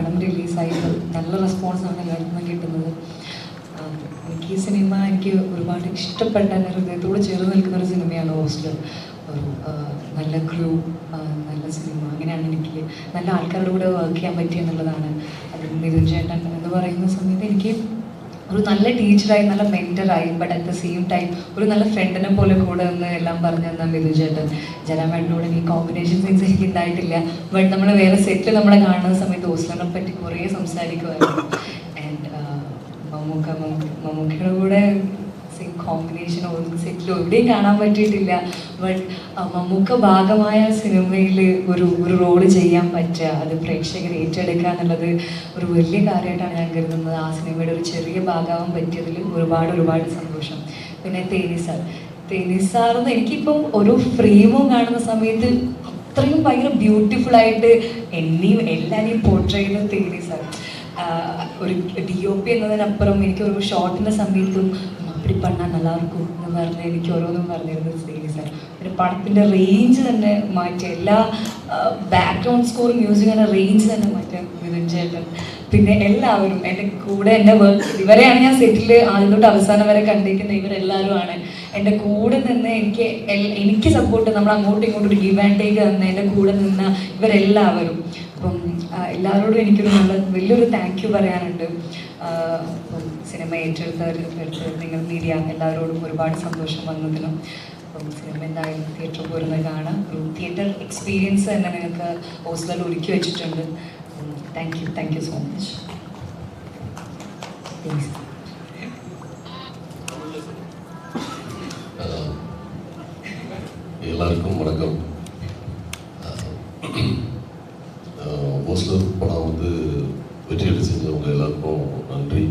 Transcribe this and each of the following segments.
പടം റിലീസായിട്ട് നല്ല റെസ്പോൺസാണ് എല്ലാവർക്കും കിട്ടുന്നത്. എനിക്ക് ഈ സിനിമ എനിക്ക് ഒരുപാട് ഇഷ്ടപ്പെട്ട ഹൃദയത്തോട് ചേർന്ന് നിൽക്കുന്ന ഒരു സിനിമയാണ് ഹോസ്റ്റൽ. ഒരു നല്ല ക്രൂ, നല്ല സിനിമ, അങ്ങനെയാണ് എനിക്ക് നല്ല ആൾക്കാരുടെ കൂടെ വർക്ക് ചെയ്യാൻ പറ്റിയെന്നുള്ളതാണ്. അതിൽ മിഥുൻ ചേട്ടൻ എന്ന് പറയുന്ന സമയത്ത് എനിക്ക് ഒരു നല്ല ടീച്ചറായി, നല്ല മെൻറ്ററായി, but at the same time ഒരു നല്ല ഫ്രണ്ടിനെ പോലെ കൂടെ എന്ന് എല്ലാം പറഞ്ഞു തന്ന മിഥുൻ ചേട്ടൻ. ജരാമേട്ടനോട് ഈ കോമ്പിനേഷൻ സീൻസ് എനിക്ക് ഉണ്ടായിട്ടില്ല, ബട്ട് നമ്മൾ വേറെ സെറ്റിൽ നമ്മളെ കാണുന്ന സമയത്ത് ഹോസ്റ്റലിനെ പറ്റി കുറേ സംസാരിക്കുമായിരുന്നു. ആൻഡ് മമ്മൂക്കയുടെ കൂടെ കോമ്പിനേഷൻ സെറ്റിൽ എവിടെയും കാണാൻ പറ്റിയിട്ടില്ല, ബട്ട് മമ്മൂക്ക ഭാഗമായ സിനിമയിൽ ഒരു റോള് ചെയ്യാൻ പറ്റുക, അത് പ്രേക്ഷകർ ഏറ്റെടുക്കുക എന്നുള്ളത് ഒരു വലിയ കാര്യമായിട്ടാണ് ഞാൻ കരുതുന്നത്. ആ സിനിമയുടെ ഒരു ചെറിയ ഭാഗമാകാൻ പറ്റിയതിൽ ഒരുപാട് സന്തോഷം. പിന്നെ തേനി സാറെന്ന് എനിക്കിപ്പം ഒരു ഫ്രെയിമും കാണുന്ന സമയത്ത് അത്രയും ഭയങ്കര ബ്യൂട്ടിഫുൾ ആയിട്ട് എല്ലാവരെയും പോർട്രേ ചെയ്ത തേനി സാർ. ഒരു DOP എന്നതിനപ്പുറം എനിക്ക് ഒരു ഷോട്ടിൻ്റെ സമയത്തും അപ്പടി പണ്ണാൻ നല്ലവർക്കും എന്ന് പറഞ്ഞ് എനിക്ക് ഓരോന്നും പറഞ്ഞിരുന്നത് തേനി സാർ. പിന്നെ പടത്തിൻ്റെ റേഞ്ച് തന്നെ മാറ്റിയ എല്ലാ ബാക്ക്ഗ്രൗണ്ട് സ്കോർ മ്യൂസിക്കിൻ്റെ റേഞ്ച് തന്നെ മാറ്റിയ മിഥുൻ ചേട്ടൻ. പിന്നെ എല്ലാവരും എൻ്റെ കൂടെ എൻ്റെ വർക്ക്, ഇവരെയാണ് ഞാൻ സെറ്റിൽ ആദ്യം തൊട്ട് അവസാനം വരെ കണ്ടിരിക്കുന്നത്. ഇവരെല്ലാവരുമാണ് എൻ്റെ കൂടെ നിന്ന് എനിക്ക് സപ്പോർട്ട്, നമ്മൾ അങ്ങോട്ടും ഇങ്ങോട്ടും ഒരു ഗിവ് ആൻഡ് ടേക്ക് തന്ന എൻ്റെ കൂടെ നിന്ന ഇവരെല്ലാവരും. അപ്പം എല്ലാവരോടും എനിക്കൊരു വലിയൊരു താങ്ക് യു പറയാനുണ്ട്. അപ്പം സിനിമ ഏറ്റെടുത്തവർ നിങ്ങൾ മീഡിയ എല്ലാവരോടും ഒരുപാട് സന്തോഷം വന്നതിനും. അപ്പം സിനിമ എന്തായാലും തിയേറ്ററിൽ പോരുന്നത് കാണാം. ഒരു തിയേറ്റർ എക്സ്പീരിയൻസ് തന്നെ നിങ്ങൾക്ക് ഹോസ്റ്റലിൽ ഒരുക്കി വെച്ചിട്ടുണ്ട്. Thank you so much. எல்லாருக்கும் வணக்கம். ஹோஸ்டல் படம் வந்து வெற்றியடை செஞ்சவங்க எல்லாருக்கும் நன்றி.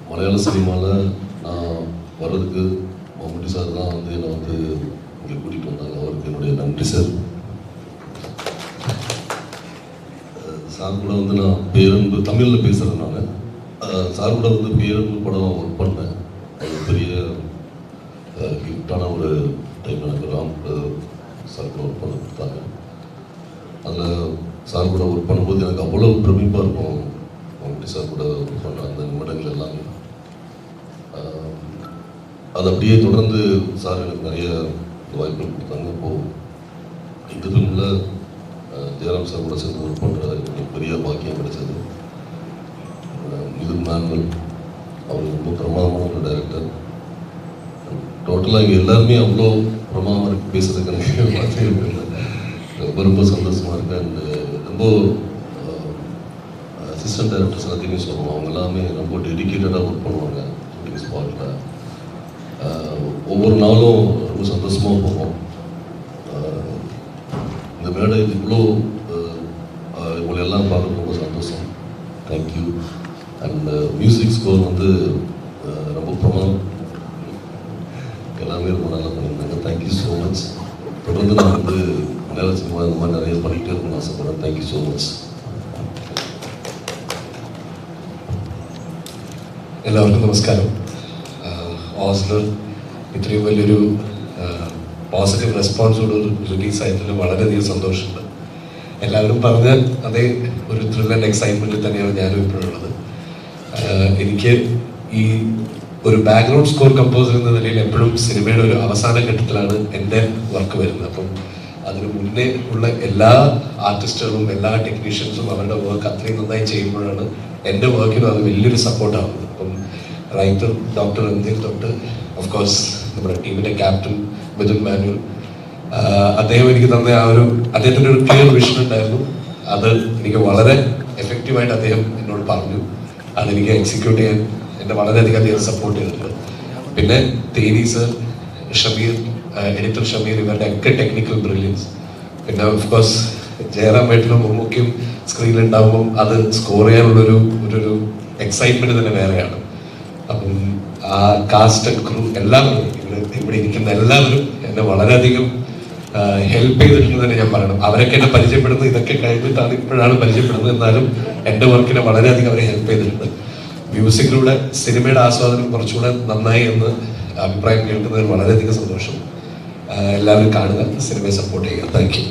மலையாள சினிமாவில் நான் வர்றதுக்கு மம்முட்டி சார் தான் வந்து என்னை வந்து இங்கே கூட்டிகிட்டு வந்தாங்க. அவருக்கு என்னுடைய நன்றி சார். சார் கூட வந்து நான் பேரன்பு தமிழில் பேசுகிறேன். நான் சார் கூட வந்து பேரன்பு படம் ஒர்க் பண்ணேன். அது பெரிய கிஃப்டான ஒரு டைம் எனக்கு ராம் சார் கூட ஒர்க் பண்ண கொடுத்தாங்க. அதில் சார் கூட ஒர்க் பண்ணும்போது எனக்கு அவ்வளோ பிரமிப்பாக இருக்கும். மம்முட்டி சார் கூட ஒர்க் பண்ண அந்த நிமிடங்கள் எல்லாமே அது அப்படியே தொடர்ந்து சார் எனக்கு நிறைய வாய்ப்புகள் கொடுத்தாங்க. இப்போது இந்த ஃபிலிமில் ஜெயராம் சார் கூட சேர்ந்து ஒர்க் பண்ணுற எனக்கு பெரிய பாக்கியம் கிடைச்சது. மிதுன் மேனுவல் அவர் ரொம்ப பிரமாதமான ஒரு டைரக்டர். டோட்டலாக இங்கே எல்லாருமே அவ்வளோ பிரமாதமாக இருக்குது. பேசுறதுக்கு எனக்கு வார்த்தைகள் இல்லை. ரொம்ப சந்தோஷமாக இருக்குது. அண்ட் ரொம்ப அசிஸ்டன்ட் டைரக்டர்ஸ் எல்லாத்தையுமே சொல்லணும். அவங்க எல்லாமே ரொம்ப டெடிக்கேட்டடாக ஒர்க் பண்ணுவாங்க ஷூட்டிங் ஸ்பாட்டில். ஒவ்வொரு நாளும் ரொம்ப சந்தோஷமாக போகும். இந்த மேடை இவ்வளோ இவங்களை எல்லாம் பார்க்க ரொம்ப சந்தோஷம். தேங்க்யூ. அண்ட் மியூசிக் ஸ்கோர் வந்து ரொம்ப பிரமாதம், எல்லாமே ரொம்ப நல்லா பண்ணியிருந்தாங்க. Thank you so much. தொடர்ந்து நான் வந்து மலையாள சினிமா இந்த மாதிரி நிறைய பண்ணிகிட்டே இருக்கணும்னு ஆசைப்படுறேன். Thank you so much. എല്ലാവർക്കും നമസ്കാരം. ഹോസ്റ്റൽ ഇത്രയും വലിയൊരു പോസിറ്റീവ് റെസ്പോൺസോട് റിലീസായതിൽ വളരെയധികം സന്തോഷമുണ്ട്. എല്ലാവരും പറഞ്ഞ അതേ ഒരു ത്രിൽ ആൻഡ് എക്സൈറ്റ്മെൻറ്റിൽ തന്നെയാണ് ഞാനും ഇപ്പോഴുള്ളത്. എനിക്ക് ഈ ഒരു ബാക്ക്ഗ്രൗണ്ട് സ്കോർ കമ്പോസർ എന്ന നിലയിൽ എപ്പോഴും സിനിമയുടെ ഒരു അവസാന ഘട്ടത്തിലാണ് എൻ്റെ വർക്ക് വരുന്നത്. അപ്പം അതിന് മുന്നേ ഉള്ള എല്ലാ ആർട്ടിസ്റ്റുകളും എല്ലാ ടെക്നീഷ്യൻസും അവരുടെ വർക്ക് അത്രയും നന്നായി ചെയ്യുമ്പോഴാണ് എൻ്റെ വർക്കിനും അത് വലിയൊരു സപ്പോർട്ടാകുന്നത്. അപ്പം റൈറ്റർ ഡോക്ടർ രഞ്ജിത്ത് തൊട്ട് ഓഫ് കോഴ്സ് നമ്മുടെ ടീമിൻ്റെ ക്യാപ്റ്റൻ മിഥുൻ മാനുവൽ, അദ്ദേഹം എനിക്ക് തന്ന അദ്ദേഹത്തിൻ്റെ ഒരു ക്ലിയർ വിഷൻ ഉണ്ടായിരുന്നു. അത് എനിക്ക് വളരെ എഫക്റ്റീവായിട്ട് അദ്ദേഹം എന്നോട് പറഞ്ഞു. അതെനിക്ക് എക്സിക്യൂട്ട് ചെയ്യാൻ എന്നെ വളരെയധികം അദ്ദേഹം സപ്പോർട്ട് ചെയ്തിട്ടുണ്ട്. പിന്നെ തേനി സർ, ഷമീർ, എഡിറ്റർ ഷമീർ, ഇവരുടെ ഒക്കെ ടെക്നിക്കൽ ബ്രില്യൻസ്. പിന്നെ ഓഫ് കോഴ്സ് ജയറാം ഏട്ടനും മമ്മൂക്കയും സ്ക്രീനിൽ ഉണ്ടാകുമ്പം അത് സ്കോർ ചെയ്യാനുള്ളൊരു എക്സൈറ്റ്മെൻറ്റ് തന്നെ വേറെയാണ്. അപ്പം ആ കാസ്റ്റ് ആൻഡ് ക്രൂ എല്ലാവരും ഇവിടെ ഇരിക്കുന്ന എല്ലാവരും എന്നെ വളരെയധികം ഹെൽപ്പ് ചെയ്തിട്ടുണ്ട് തന്നെ ഞാൻ പറയണം. അവരൊക്കെ എന്നെ പരിചയപ്പെടുന്നത് ഇതൊക്കെ കഴിഞ്ഞിട്ടാണ്, ഇപ്പോഴാണ് പരിചയപ്പെടുന്നത്. എന്നാലും എൻ്റെ വർക്കിനെ വളരെയധികം അവരെ ഹെൽപ്പ് ചെയ്തിട്ടുണ്ട്. മ്യൂസിക്കിലൂടെ സിനിമയുടെ ആസ്വാദനം കുറച്ചുകൂടെ നന്നായി എന്ന് അഭിപ്രായം കേൾക്കുന്നതിൽ വളരെയധികം സന്തോഷം. എല്ലാവരും കാണുക, സിനിമയെ സപ്പോർട്ട് ചെയ്യുക. Thank you.